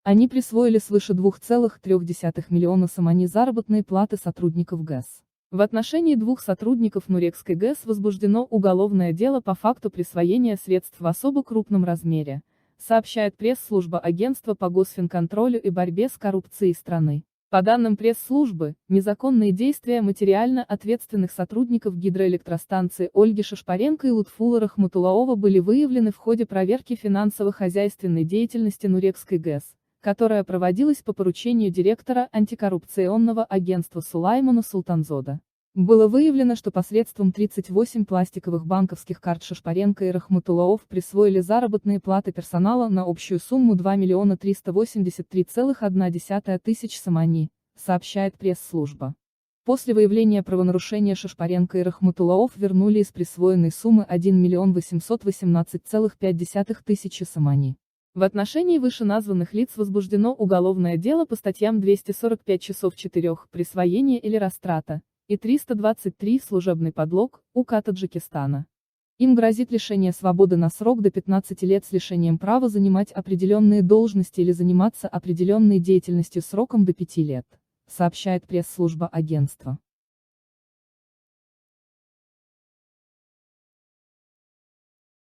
Они присвоили свыше 2,3 миллиона сомани заработной платы сотрудников ГЭС. В отношении двух сотрудников Нурекской ГЭС возбуждено уголовное дело по факту присвоения средств в особо крупном размере, сообщает пресс-служба Агентства по госфинконтролю и борьбе с коррупцией страны. По данным пресс-службы, незаконные действия материально ответственных сотрудников гидроэлектростанции Ольги Шашпаренко и Лутфула Рахматуллаова были выявлены в ходе проверки финансово-хозяйственной деятельности Нурекской ГЭС, которая проводилась по поручению директора антикоррупционного агентства Сулаймана Султанзода. Было выявлено, что посредством 38 пластиковых банковских карт Шашпаренко и Рахматуллаов присвоили заработные платы персонала на общую сумму 2 383,1 тысяч сомани, сообщает пресс-служба. После выявления правонарушения Шашпаренко и Рахматуллаов вернули из присвоенной суммы 1 818,5 тысячи сомани. В отношении вышеназванных лиц возбуждено уголовное дело по статьям 245 часов 4 присвоение или растрата и 323 служебный подлог УК Таджикистана. Им грозит лишение свободы на срок до 15 лет с лишением права занимать определенные должности или заниматься определенной деятельностью сроком до 5 лет, сообщает пресс-служба агентства.